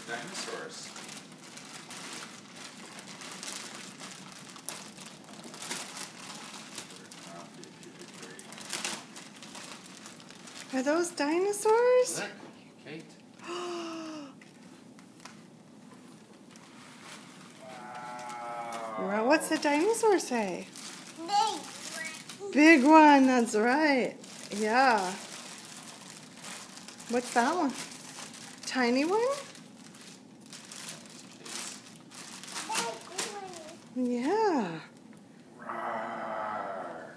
dinosaurs. Are those dinosaurs? Look, Kate. Wow. What's the dinosaur say? Big. Big one, that's right. Yeah. What's that one? Tiny one? Yeah. Roar.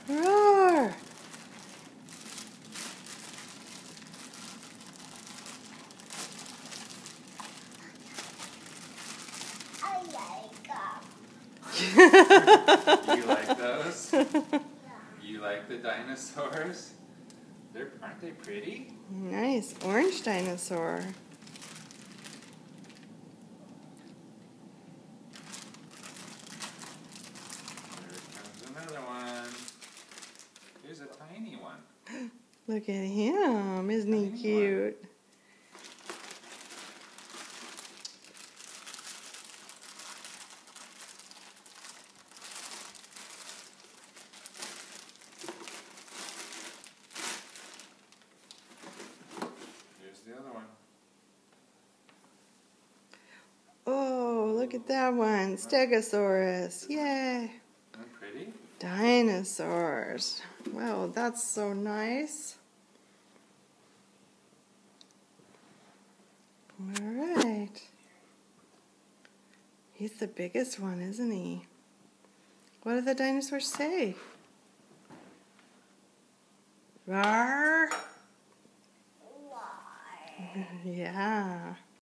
Roar. I like them. You like those? You like the dinosaurs? Aren't they pretty? Nice. Orange dinosaur. Here comes another one. Here's a tiny one. Look at him. Isn't he Tiny cute? Here's the other one. Oh, look at that one. Stegosaurus. Yay. Isn't that pretty? Dinosaurs. Wow, that's so nice. All right. He's the biggest one, isn't he? What do the dinosaurs say? Roar. Why? Yeah.